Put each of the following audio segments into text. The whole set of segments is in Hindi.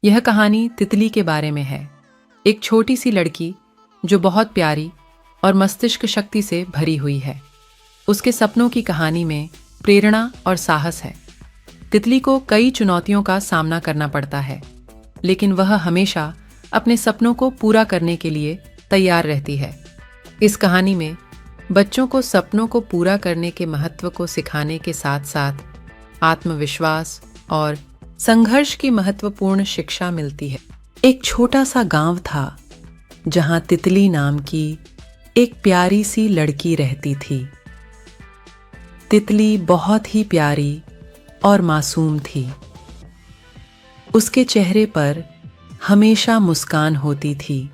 यह कहानी तितली के बारे में है। एक छोटी सी लड़की जो बहुत प्यारी और मस्तिष्क शक्ति से भरी हुई है। उसके सपनों की कहानी में प्रेरणा और साहस है। तितली को कई चुनौतियों का सामना करना पड़ता है, लेकिन वह हमेशा अपने सपनों को पूरा करने के लिए तैयार रहती है। इस कहानी में बच्चों को सपनों को पूरा करने के महत्व को सिखाने के साथ साथ आत्मविश्वास और संघर्ष की महत्वपूर्ण शिक्षा मिलती है। एक छोटा सा गांव था जहां तितली नाम की एक प्यारी सी लड़की रहती थी। तितली बहुत ही प्यारी और मासूम थी। उसके चेहरे पर हमेशा मुस्कान होती थी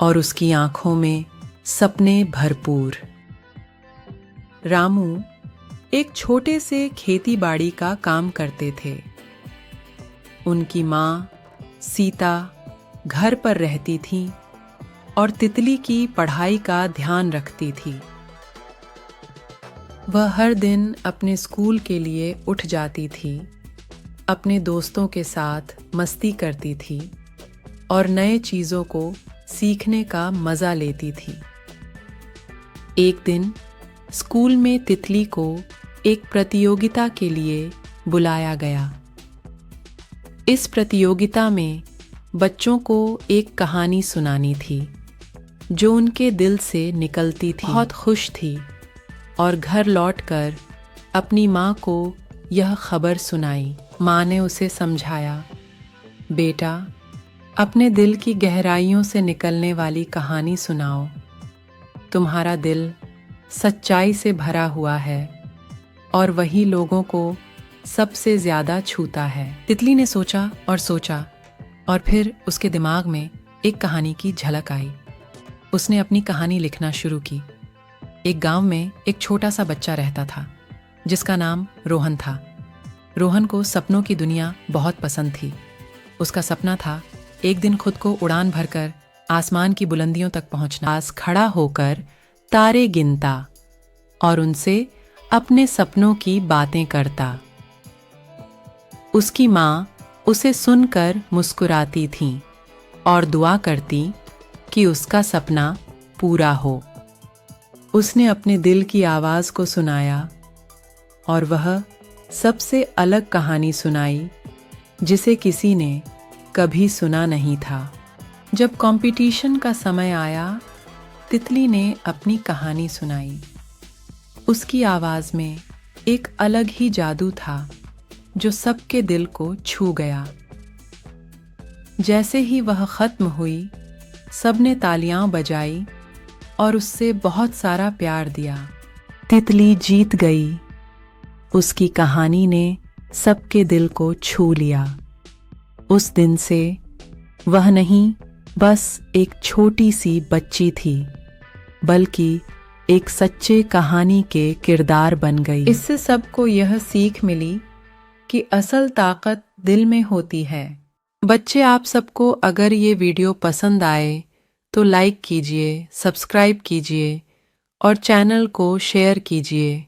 और उसकी आंखों में सपने भरपूर। रामू एक छोटे से खेती-बाड़ी का काम करते थे। उनकी माँ सीता घर पर रहती थी और तितली की पढ़ाई का ध्यान रखती थी। वह हर दिन अपने स्कूल के लिए उठ जाती थी, अपने दोस्तों के साथ मस्ती करती थी और नए चीज़ों को सीखने का मज़ा लेती थी। एक दिन स्कूल में तितली को एक प्रतियोगिता के लिए बुलाया गया। इस प्रतियोगिता में बच्चों को एक कहानी सुनानी थी जो उनके दिल से निकलती थी। बहुत खुश थी और घर लौटकर अपनी माँ को यह खबर सुनाई। माँ ने उसे समझाया, बेटा, अपने दिल की गहराइयों से निकलने वाली कहानी सुनाओ। तुम्हारा दिल सच्चाई से भरा हुआ है और वही लोगों को सबसे ज़्यादा छूता है। तितली ने सोचा और फिर उसके दिमाग में एक कहानी की झलक आई। उसने अपनी कहानी लिखना शुरू की। एक गांव में एक छोटा सा बच्चा रहता था जिसका नाम रोहन था। रोहन को सपनों की दुनिया बहुत पसंद थी। उसका सपना था एक दिन खुद को उड़ान भरकर आसमान की बुलंदियों तक पहुंचना। पास खड़ा होकर तारे गिनता और उनसे अपने सपनों की बातें करता। उसकी माँ उसे सुनकर मुस्कुराती थी और दुआ करती कि उसका सपना पूरा हो। उसने अपने दिल की आवाज़ को सुनाया और वह सबसे अलग कहानी सुनाई जिसे किसी ने कभी सुना नहीं था। जब कंपटीशन का समय आया, तितली ने अपनी कहानी सुनाई। उसकी आवाज़ में एक अलग ही जादू था जो सबके दिल को छू गया। जैसे ही वह खत्म हुई, सबने तालियां बजाई और उससे बहुत सारा प्यार दिया। तितली जीत गई। उसकी कहानी ने सबके दिल को छू लिया। उस दिन से वह नहीं बस एक छोटी सी बच्ची थी, बल्कि एक सच्चे कहानी के किरदार बन गई। इससे सबको यह सीख मिली कि असल ताकत दिल में होती है। बच्चे, आप सबको अगर ये वीडियो पसंद आए तो लाइक कीजिए, सब्सक्राइब कीजिए और चैनल को शेयर कीजिए।